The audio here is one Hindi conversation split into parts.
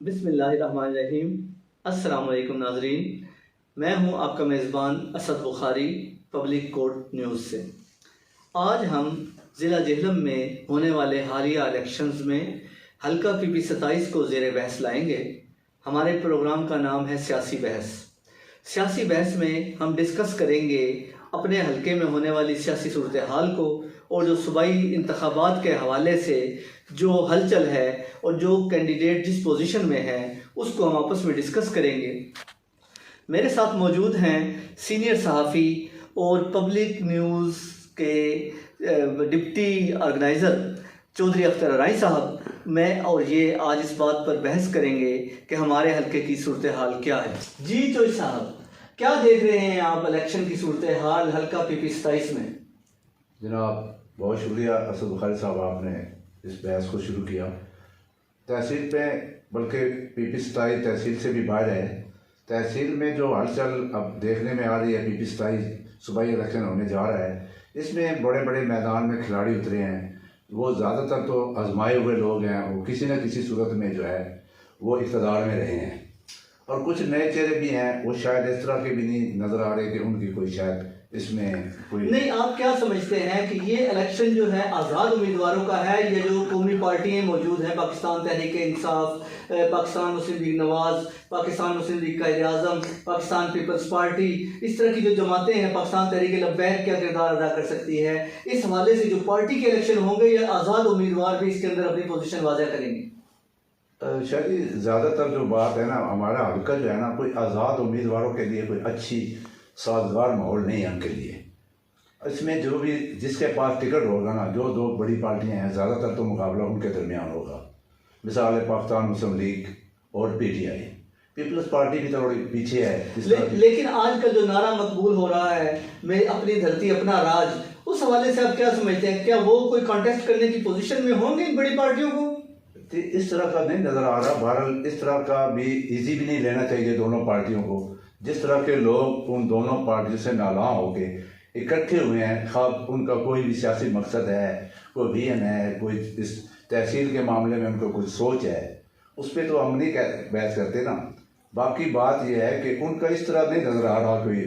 बिस्मिल्लाहिर्रहमानिर्रहीम। अस्सलाम वालेकुम नाज़रीन, मैं हूं आपका मेज़बान Asad Bukhari public court news से। आज हम ज़िला जेहलम में होने वाले हालिया इलेक्शंस में हल्का पीपी 27 को ज़ेर बहस लाएंगे। हमारे प्रोग्राम का नाम है सियासी बहस। सियासी बहस में हम डिस्कस करेंगे अपने हल्के में होने वाली सियासी सूरत हाल को और जो सूबाई इंतखाबात के हवाले से जो हलचल है और जो कैंडिडेट जिस पोजीशन में है उसको हम आपस में डिस्कस करेंगे। मेरे साथ मौजूद हैं सीनियर सहाफ़ी और पब्लिक न्यूज़ के डिप्टी ऑर्गेनाइज़र चौधरी अख्तर अराई साहब। मैं और ये आज इस बात पर बहस करेंगे कि हमारे हल्के की सूरत हाल क्या है। जी चौधरी साहब, क्या देख रहे हैं आप इलेक्शन की सूरत हाल हल्का पीपी 27 में? जनाब बहुत शुक्रिया असद बुखारी साहब, आपने इस बहस को शुरू किया। तहसील पे बल्कि पीपी 27 तहसील से भी बाहर है। तहसील में जो हलचल अब देखने में आ रही है, पीपी 27 सूबाई इलेक्शन होने जा रहा है, इसमें बड़े बड़े मैदान में खिलाड़ी उतरे हैं। वो ज़्यादातर तो आजमाए हुए लोग हैं, वो किसी न किसी सूरत में जो है वो इक़्तिदार में रहे हैं, और कुछ नए चेहरे भी हैं, वो शायद इस तरह के भी नहीं नज़र आ रहे कि उनकी कोई शायद इसमें कोई नहीं। आप क्या समझते हैं कि ये इलेक्शन जो है आज़ाद उम्मीदवारों का है? ये जो कौमी पार्टियां मौजूद हैं, Pakistan Tehreek Insaf, Pakistan Muslim League Nawaz, Pakistan Muslim League Quaid-e-Azam, Pakistan Peoples Party, इस तरह की जो जमातें हैं, पाकिस्तान तहरीक लब्बैक क्या किरदार अदा कर सकती है? इस हवाले से जो पार्टी के इलेक्शन होंगे या आज़ाद उम्मीदवार भी इसके अंदर अपनी पोजीशन वाज़ह करेंगे? शायद ज़्यादातर जो बात है ना, हमारा हल्का जो है ना, कोई आज़ाद उम्मीदवारों के लिए कोई अच्छी साजगार माहौल नहीं है उनके लिए। इसमें जो भी जिसके पास टिकट होगा ना, जो दो बड़ी पार्टियां हैं, ज़्यादातर तो मुकाबला उनके दरमियान होगा। मिसाल है पाकिस्तान मुस्लिम लीग और पीटीआई। पीपल्स पार्टी भी थोड़ी पीछे है। लेकिन आजकल जो नारा मकबूल हो रहा है, मैं अपनी धरती अपना राज, उस हवाले से आप क्या समझते हैं? क्या वो कोई कॉन्टेस्ट करने की पोजीशन में होंगे इन बड़ी पार्टियों को? इस तरह का नहीं नज़र आ रहा। बहरहाल इस तरह का भी इजी भी नहीं लेना चाहिए दोनों पार्टियों को। जिस तरह के लोग उन दोनों पार्टियों से नालां होके इकट्ठे हुए हैं, खा उनका कोई भी सियासी मकसद है, कोई विजन है, कोई इस तहसील के मामले में उनको कोई सोच है, उस पर तो हम नहीं बहस करते ना। बाकी बात यह है कि उनका इस तरह नहीं नज़र आ रहा कोई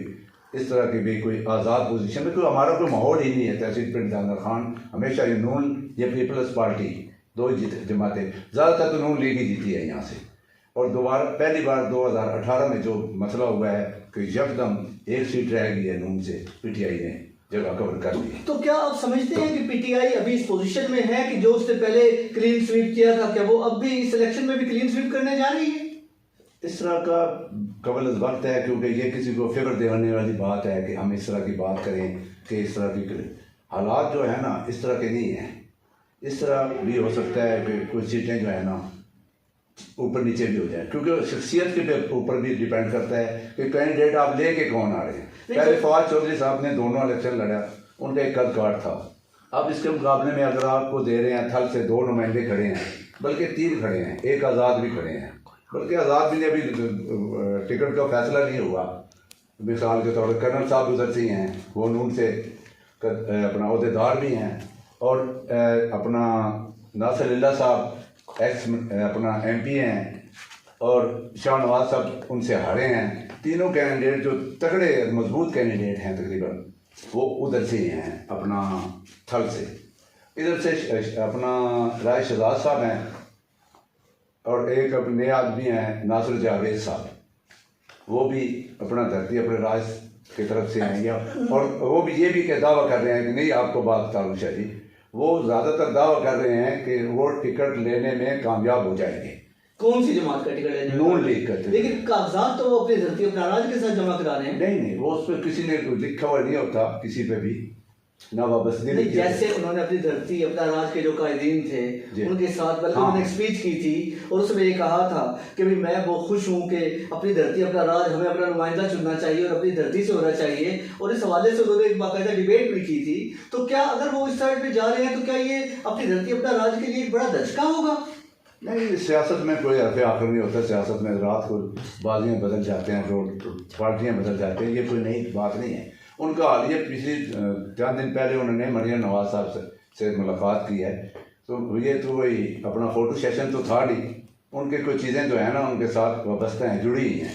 इस तरह की भी कोई आज़ाद पोजीशन में। कोई हमारा कोई माहौल ही नहीं है तहसील पिंड जानवर खान। हमेशा ये नून या पीपल्स पार्टी दो जमातें, ज़्यादातर तो नून लीग ही जीती है यहाँ से। और दोबारा पहली बार 2018 में जो मसला हुआ है कि यकदम एक सीट रह गई है नून से, पीटीआई ने जगह कवर कर ली। तो क्या आप समझते हैं कि पीटीआई अभी इस पोजीशन में है कि जो उसने पहले क्लीन स्वीप किया था, क्या वो अब भी इस इलेक्शन में भी क्लीन स्वीप करने जा रही है? इस तरह का कबल वक्त है, क्योंकि ये किसी को फेवर देने वाली बात है कि हम इस तरह की बात करें कि इस तरह की हालात जो है ना इस तरह के नहीं हैं। इस तरह भी हो सकता है कि कुछ सीटें जो है ना ऊपर नीचे भी हो जाए, क्योंकि शख्सियत के ऊपर भी डिपेंड करता है कि कैंडिडेट आप लेके कौन आ रहे हैं। पहले फवाद चौधरी साहब ने दोनों इलेक्शन लड़ा, उनका एक कद काट था। अब इसके मुकाबले में अगर आपको दे रहे हैं, थल से 2 नुमाइंदे खड़े हैं, बल्कि 3 खड़े हैं, एक आज़ाद भी खड़े हैं, बल्कि आज़ाद भी अभी टिकट का फैसला नहीं हुआ। मिसाल के तौर पर कर्नल साहब उधर से हैं, वो नून से अपना अहदेदार भी हैं, और अपना नासिर अल्लाह साहब एक्स अपना एमपी हैं, और शाहनवाज साहब उनसे हारे हैं। तीनों कैंडिडेट जो तगड़े मजबूत कैंडिडेट हैं तकरीबन वो उधर से ही हैं, अपना थल से। इधर से अपना राय शहजाद साहब हैं, और एक अपने आदमी हैं नासिर जावेद साहब, वो भी अपना धरती अपने राज की तरफ से हैं। और वो भी ये भी दावा कर रहे हैं कि नहीं, आपको बात बता दूँ शाह जी, वो ज़्यादातर दावा कर रहे हैं कि वो टिकट लेने में कामयाब हो जाएंगे। कौन सी जमात का टिकट लेने? नून लीग का। लेकिन कागजात तो वो अपनी धरती अपना राज के साथ जमा करा रहे हैं। नहीं, वो उस पर किसी ने लिखा हुआ नहीं होता, किसी पे भी ना वाबस्ती नहीं। जैसे उन्होंने अपनी धरती अपना राज के जो कायदीन थे उनके साथ बल्कि उन्होंने एक स्पीच की थी, और उसमें ये कहा था कि भाई मैं बहुत खुश हूँ कि अपनी धरती अपना राज, हमें अपना नुमाइंदा चुनना चाहिए और अपनी धरती से होना चाहिए। और इस हवाले से उन्होंने एक बाकायदा डिबेट भी की थी। तो क्या अगर वो इस साइड पे जा रहे हैं तो क्या ये अपनी धरती अपना राज के लिए एक बड़ा धचका होगा? नहीं, सियासत में कोई हरफ आखिर नहीं होता। सियासत में रात को बाजियाँ बदल जाते हैं, जो पार्टियाँ बदल जाती हैं, ये कोई नई बात नहीं है। उनका हालिया पिछले 4 दिन पहले उन्होंने मरियम नवाज साहब से मुलाकात की है, तो ये तो वही अपना फ़ोटो सेशन तो था नहीं, उनके कुछ चीज़ें जो है ना उनके साथ वाबस्ता हैं, जुड़ी ही हैं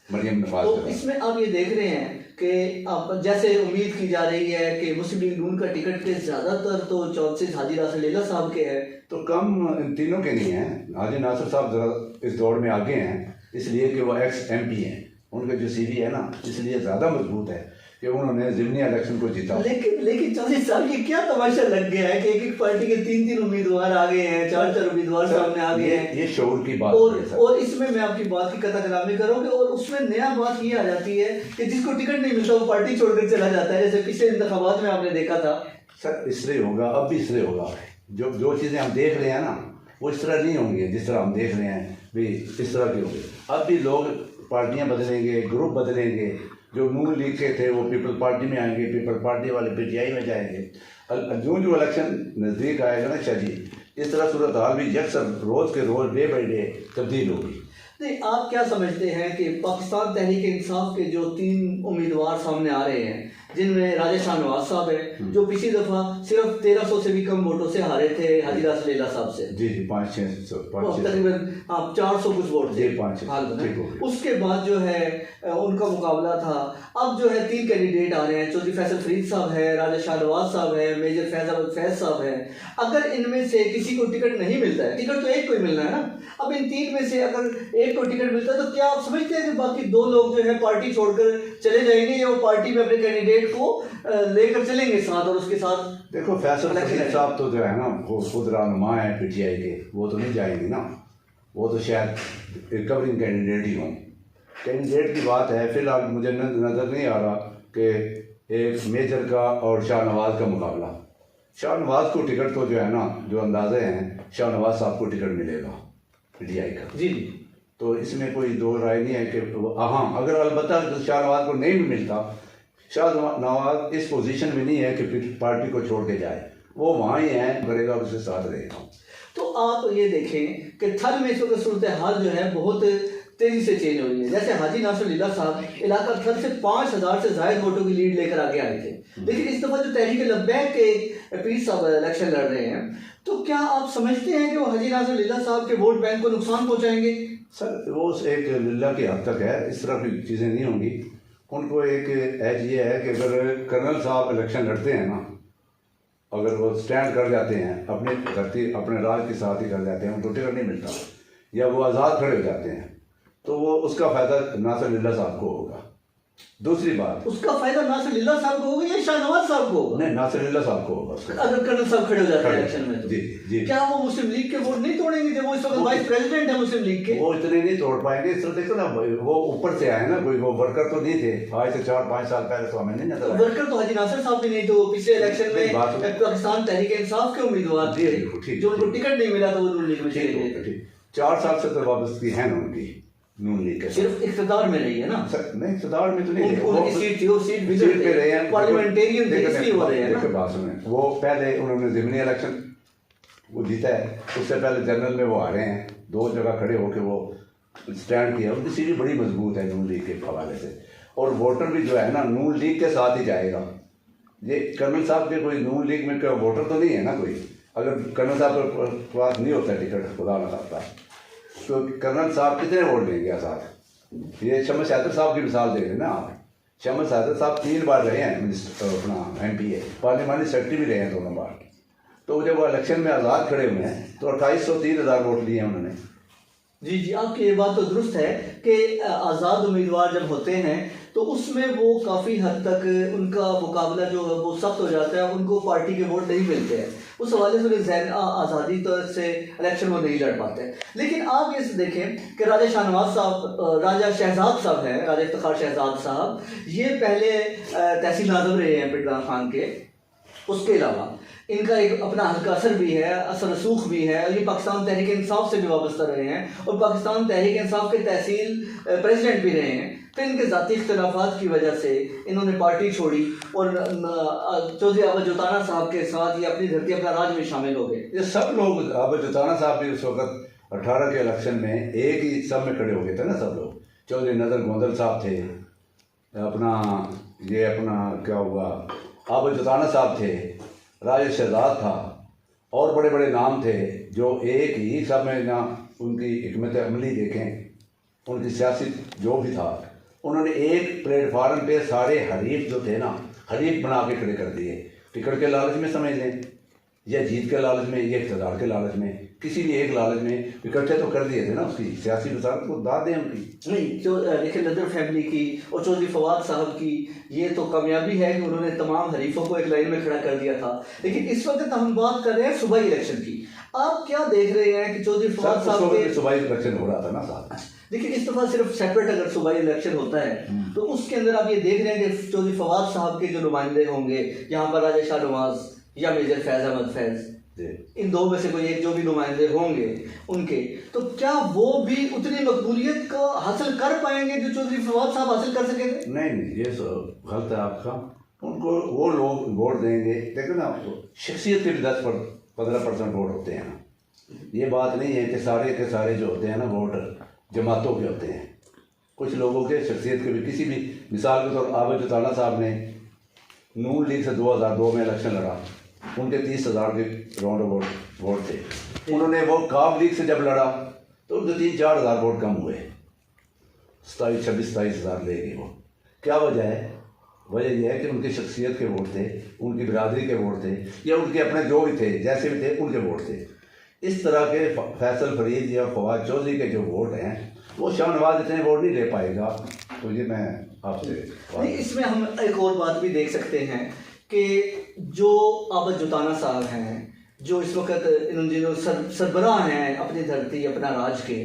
मरियम नवाज तो के साथ। इसमें आप ये देख रहे हैं कि आप जैसे उम्मीद की जा रही है कि मुस्लिम लीग नून का टिकट के ज़्यादातर तो चांसेस हाजी नासिर लीला साहब के हैं। तो कम इन तीनों के नहीं हैं। हाजी नासिर साहब ज़रा इस दौड़ में आगे हैं, इसलिए कि वो एक्स MP हैं, उनका जो CV है ना इसलिए ज़्यादा मजबूत है कि उन्होंने ज़िमनी इलेक्शन को जीता। लेकिन चौधरी साहब ये क्या तमाशा लग गया है कि एक एक पार्टी के 3 उम्मीदवार आ गए हैं, 4 उम्मीदवार सामने आ गए हैं। ये शऊर की बात है सर। और इसमें मैं आपकी बात की कथा कलामी करूँगी और उसमें नया बात ये आ जाती है कि जिसको टिकट नहीं मिलता वो पार्टी छोड़कर चला जाता है, जैसे पिछले इंतखाबात में आपने देखा था। सर इसलिए होगा, अब भी इसलिए होगा। जो चीज़ें हम देख रहे हैं ना वो इस तरह नहीं होंगी जिस तरह हम देख रहे हैं भी इस तरह की होंगी। अब भी लोग पार्टियां बदलेंगे, ग्रुप बदलेंगे। जो नून लीग के थे वो पीपल पार्टी में आएंगे, पीपल पार्टी वाले PTI में जाएंगे। जो इलेक्शन नज़दीक आएगा ना शाह जी, इस तरह सूरत हाल भी यकसर रोज़ के रोज़ डे बाई डे तब्दील होगी। नहीं, आप क्या समझते हैं कि पाकिस्तान तहरीक इंसाफ के जो 3 उम्मीदवार सामने आ रहे हैं, जिनमें राजा शाहनवाज साहब है जो पिछली दफा सिर्फ 1300 से भी कम वोटों से हारे थे हाजी नासिर लीला साहब से। जी 500-600 तकरीबन 400 कुछ वोट थे। 500 उसके बाद जो है उनका मुकाबला था। अब जो है 3 कैंडिडेट आ रहे हैं, चौधरी फैसल फरीद साहब है, राजा शाहनवाज साहब है, मेजर फैज साहब है। अगर इनमें से किसी को टिकट नहीं मिलता है, टिकट तो एक को ही मिलना है ना, अब इन 3 में से अगर एक को टिकट मिलता है तो क्या आप समझते हैं कि बाकी 2 लोग जो है पार्टी छोड़कर चले जाएंगे या वो पार्टी में अपने कैंडिडेट को लेकर चलेंगे साथ और उसके साथ? देखो फैसल फरीद साहब तो जो है ना वो खुद रहनुमा है PTI के, वो तो नहीं जाएंगे ना, वो तो शायद एक कवरिंग कैंडिडेट ही हों। कैंडिडेट की बात है, फिलहाल मुझे नज़र नहीं आ रहा कि एक मेजर का और शाहनवाज का मुकाबला। शाहनवाज को टिकट तो जो है ना, जो अंदाजे हैं शाहनवाज साहब को टिकट मिलेगा PTI का। जी तो इसमें कोई दो राय नहीं है कि हाँ, अगर अलबत्ता शाहनवाज को नहीं भी मिलता, शाहनवाज इस पोजीशन में नहीं है कि पार्टी को छोड़ के जाए, वो वहाँ ही है, करेगा उसके साथ रहेगा। तो आप ये देखें कि थल में इस वक्त सूरत हाल जो है बहुत तेजी से चेंज हो रही है। जैसे हाजी नासिर लीला साहब इलाका थल से 5000 से ज़ायद वोटों की लीड लेकर आगे आए थे, लेकिन इस दफ़ा जो तहरीक लब्बैक के पीर साहब इलेक्शन लड़ रहे हैं, तो क्या आप समझते हैं कि वो हाजी नासिर लीला साहब के वोट बैंक को नुकसान पहुँचाएंगे? सर वो एक लीला की हद तक है, इस तरह की चीज़ें नहीं होंगी। उनको एक एज ये है कि अगर कर्नल साहब इलेक्शन लड़ते हैं ना, अगर वो स्टैंड कर जाते हैं अपनी धरती अपने राज के साथ ही कर जाते हैं, उनको टिकट नहीं मिलता या वो आज़ाद खड़े हो जाते हैं, तो वो उसका फ़ायदा नासिर लीला साहब को होगा। दूसरी बात, उसका फायदा नासिर लीला साहब को होगा या शाहनवाज साहब को होगा? नहीं, नासिर लीला साहब को होगा अगर कर्नल साहब खड़े हो जाते हैं इलेक्शन में तो। जी जी। क्या वो मुस्लिम लीग के वोट नहीं तोड़ेंगे जब वो इस वक्त वाइस प्रेसिडेंट है मुस्लिम लीग के? वो इतने नहीं तोड़ पाएंगे। इस तरह देखो ना, वो ऊपर से आए ना, कोई वो वर्कर तो नहीं थे आज से 4-5 साल पहले, तो हमें नहीं नजर आया। वर्कर तो हाजी नासिर साहब भी नहीं थे, वो पिछले इलेक्शन में पाकिस्तान तहरीक इंसाफ के उम्मीदवार थे, जो उनको टिकट नहीं मिला तो वो नून लीग में चले गए। 4 साल से तो वापसी है ना उनकी नून लीग के, सिर्फ इख्तिदार में रही है ना? नहीं, इख्तिदार में तो नहीं, उनकी सीट थी, वो सीट पे रहे हैं, पार्लियामेंटेरियन थे, इसलिए हो रहे हैं ना। बात सुने, वो पहले उन्होंने ज़िमनी इलेक्शन वो जीता है, उससे पहले जनरल में वो आ रहे हैं, 2 जगह खड़े होकर वो स्टैंड किया। उनकी सीट बड़ी मजबूत है नून लीग के हवाले से, और वोटर भी जो है ना नून लीग के साथ ही जाएगा। ये कर्नल साहब के कोई नून लीग में कोई वोटर तो नहीं है ना कोई, अगर कर्नल साहब के पास नहीं होता टिकट, खुदा न खास्ता, तो कर्नल साहब कितने वोट देंगे आज़ाद? ये शमस हैदर साहब की मिसाल दे रहे हैं ना आप। शमस हैदर साहब 3 बार रहे हैं अपना MP है, पार्लियामानी सेक्रेटरी भी रहे हैं 2 बार। तो जब वो इलेक्शन में आज़ाद खड़े हुए हैं तो 2803,000 वोट लिए हैं उन्होंने। जी, आपकी ये बात तो दुरुस्त है कि आज़ाद उम्मीदवार जब होते हैं तो उसमें वो काफ़ी हद तक उनका मुकाबला जो है वो सख्त हो जाता है, उनको पार्टी के वोट नहीं मिलते हैं, उस हवाले से उन्हें आज़ादी तौर से इलेक्शन वो नहीं लड़ पाते। लेकिन आप ये देखें कि राजा शाहनवाज साहब, राजा शहजाद साहब हैं, राजा इफ्तिखार शहजाद साहब, ये पहले तहसील नाज़िम रहे हैं पिटरा खान के। उसके अलावा इनका एक अपना हल्का असर भी है, असर रसूख भी है, और ये पाकिस्तान तहरीक इंसाफ से भी वाबस्ता रहे हैं और पाकिस्तान तहरीक इंसाफ के तहसील प्रेसिडेंट भी रहे हैं। फिर इनके ज़ाती इख्तिलाफात की वजह से इन्होंने पार्टी छोड़ी और चौधरी आबद जोताना साहब के साथ ये अपनी धरती अपना राज में शामिल हो गए। ये सब लोग, आबद जोताना साहब भी उस वक्त 18 के इलेक्शन में एक ही सब में खड़े हो गए थे ना सब लोग। चौधरी नज़र गोंदल साहब थे, अपना क्या हुआ, आबद जोताना साहब थे, राजा शहजाद था, और बड़े बड़े नाम थे जो एक ही सब में ना उनकी हिकमत अमली देखें, उनकी सियासी जो भी था, उन्होंने एक प्लेटफार्म पे सारे हरीफ जो थे ना, हरीफ बना के खड़े कर दिए। टिकट के लालच में समझ लें, या जीत के लालच में, या इक़्तिदार के लालच में, किसी भी एक लालच में इकट्ठे तो कर दिए थे ना। उसकी सियासी वसारत को दाद दें उनकी। नहीं, जो देखिए नदर फैमिली की और चौधरी फवाद साहब की ये तो कामयाबी है कि उन्होंने तमाम हरीफों को एक लाइन में खड़ा कर दिया था। लेकिन इस वक्त हम बात कर रहे हैं सूबाई इलेक्शन की। आप क्या देख रहे हैं कि चौधरी फवाद साहब के सूबाई इलेक्शन हो रहा था ना साहब। देखिए इस दफा सिर्फ सेपरेट अगर सूबाई इलेक्शन होता है तो उसके अंदर आप ये देख रहे हैं कि चौधरी फवाद साहब के जो नुमाइंदे होंगे, यहाँ पर राजा शाह नवाज या मेजर फैज अहमद फैज, इन दो में से कोई एक जो भी नुमाइंदे होंगे उनके, तो क्या वो भी उतनी मकबूलियत को हासिल कर पाएंगे जो चौधरी फवाद साहब हासिल कर सके थे? नहीं, ये गलत है आपका। उनको वो लोग वोट देंगे, देखो ना, शख्सियत के भी 10-15% वोट होते हैं ना। ये बात नहीं है कि सारे के सारे जो होते हैं ना वोटर जमातों के होते हैं। कुछ लोगों के शख्सियत के भी, किसी भी मिसाल के तौर पर आबिद चौटाला साहब ने नून लीग से 2002 में इलेक्शन लड़ा, उनके 30,000 के राउंड वोट थे। उन्होंने वो काब लीग से जब लड़ा तो उनके 3-4 हज़ार वोट कम हुए, 27,000 ले गए वो। क्या वजह है? वजह यह है कि उनकी शख्सियत के वोट थे, उनकी बिरादरी के वोट थे, या उनके अपने जो भी थे, जैसे भी थे, उनके वोट थे। इस तरह के फैसल फरीद या फवाद चौधरी के जो वोट हैं वो शाहनवाज इतने वोट नहीं ले पाएगा। तो ये मैं आपसे नहीं, इसमें हम एक और बात भी देख सकते हैं कि जो आबद जुताना साहब हैं, जो इस वक्त इन सरबराह हैं अपनी धरती अपना राज के,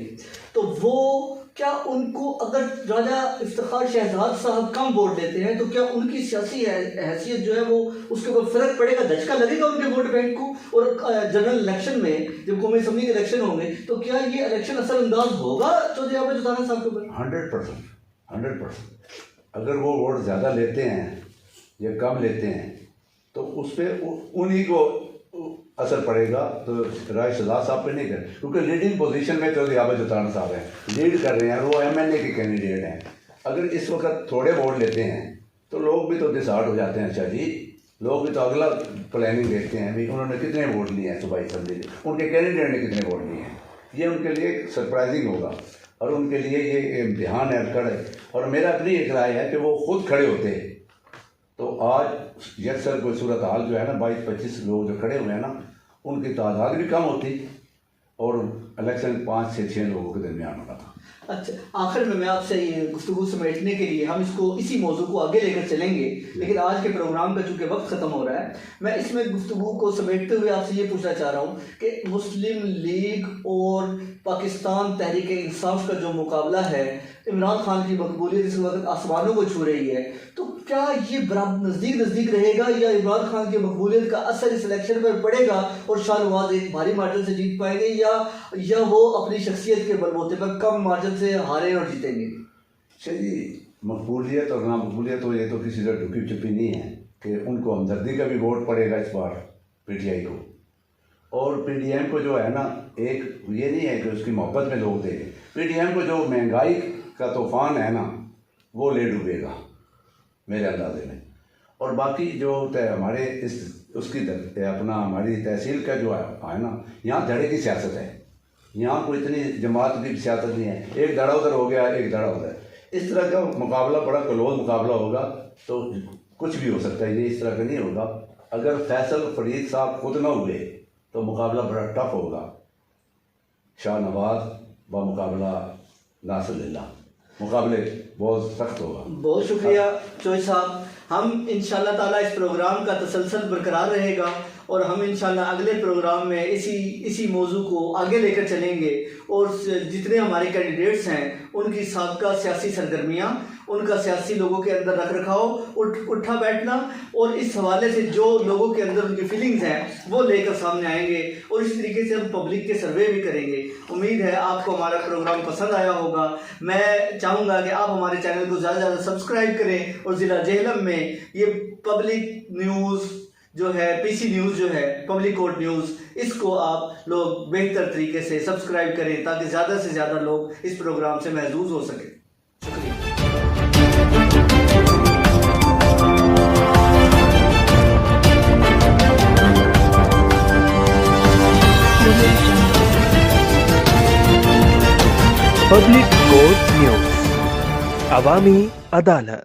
तो वो क्या उनको अगर राजा इफ्तिखार शहजाद साहब कम वोट लेते हैं तो क्या उनकी सियासी हैसियत जो है वो उसके ऊपर फ़र्क पड़ेगा, झटका लगेगा उनके वोट बैंक को? और जनरल इलेक्शन में जब कौमी असम्बली के इलेक्शन होंगे तो क्या ये इलेक्शन असरअंदाज होगा चौधरी आबद जुताना साहब के ऊपर? 100%। अगर वो वोट ज़्यादा लेते हैं या कम लेते हैं तो उस पर उन्हीं को असर पड़ेगा, तो राय शहजाद साहब पे नहीं कर, क्योंकि लीडिंग पोजीशन में चौधरी आबद जुताना साहब हैं, लीड कर रहे हैं, वो MNA के कैंडिडेट हैं। अगर इस वक्त थोड़े वोट लेते हैं तो लोग भी तो डिसहार्ट हो जाते हैं। अच्छा जी, लोग भी तो अगला प्लानिंग देखते हैं भी उन्होंने कितने वोट लिए हैं सूबाई असम्बली में, उनके कैंडिडेट ने कितने वोट लिए हैं। ये उनके लिए सरप्राइजिंग होगा और उनके लिए ये इम्तिहान है, कड़ है। और मेरा अपनी एक राय है कि वो खुद खड़े होते तो आज यकसर कोई सूरत हाल जो है ना, 22-25 लोग जो खड़े हुए हैं ना, उनकी तादाद भी कम होती और इलेक्शन 5-6 लोगों के दरमियान होना था। अच्छा, आखिर में मैं आपसे ये गुफ्तगू समेटने के लिए हम इसको इसी मौजू को आगे लेकर चलेंगे, लेकिन आज के प्रोग्राम का चूँकि वक्त ख़त्म हो रहा है, मैं इसमें गुफ्तगू को समेटते हुए आपसे ये पूछना चाह रहा हूँ कि मुस्लिम लीग और पाकिस्तान तहरीक इंसाफ का जो मुकाबला है, इमरान खान की मकबूलियत इस वक्त आसमानों को छू रही है, तो क्या ये बराबर नज़दीक रहेगा या इमरान खान की मकबूलियत का असर इस इलेक्शन पर पड़ेगा और शाहनवाज एक भारी मार्जिन से जीत पाएंगे या वो अपनी शख्सियत के बलबूते पर कम मार्जिन से हारे और जीतेंगे? अच्छा जी, मकबूलियत और नामकबूलियत तो ये तो किसी से ढुकी छुपी नहीं है कि उनको हमदर्दी का भी वोट पड़ेगा इस बार PTI को। और PDM को जो है ना, एक ये नहीं है कि उसकी मोहब्बत में लोग देंगे, PDM को जो महंगाई का तूफान है ना वो ले डूबेगा मेरे अंदाजे में। और बाकी जो हमारे इस उसकी अपना हमारी तहसील का जो है ना, यहाँ धड़े की सियासत है, यहाँ कोई इतनी जमात की सियासत नहीं है, एक धड़ा उधर हो गया, एक धड़ा उधर, इस तरह का मुकाबला बड़ा क्लोज मुकाबला होगा। तो कुछ भी हो सकता है, ये इस तरह का नहीं होगा। अगर फैसल फरीद साहब खुद ना हुए तो मुकाबला बड़ा टफ होगा, शाहनवाज व मुकाबला नासिरुल्लाह, मुकाबले बहुत सख्त होगा। बहुत शुक्रिया चोई साहब। हम इंशाल्लाह ताला इस प्रोग्राम का तसलसल बरकरार रहेगा और हम इंशाल्लाह अगले प्रोग्राम में इसी मौजू को आगे लेकर चलेंगे और जितने हमारे कैंडिडेट्स हैं उनकी साबका सियासी सरगर्मियाँ, उनका सियासी लोगों के अंदर रख रखाव, उठा बैठना और इस हवाले से जो लोगों के अंदर उनकी फीलिंग्स हैं वो लेकर सामने आएंगे और इस तरीके से हम पब्लिक के सर्वे भी करेंगे। उम्मीद है आपको हमारा प्रोग्राम पसंद आया होगा। मैं चाहूँगा कि आप हमारे चैनल को ज़्यादा से ज़्यादा सब्सक्राइब करें और ज़िला जेहलम में ये पब्लिक न्यूज़ जो है, PC न्यूज़ जो है, पब्लिक कोर्ट न्यूज़, इसको आप लोग बेहतर तरीके से सब्सक्राइब करें ताकि ज़्यादा से ज़्यादा लोग इस प्रोग्राम से महजूज हो सकें। शुक्रिया। पब्लिक कोर्ट न्यूज, अवामी अदालत।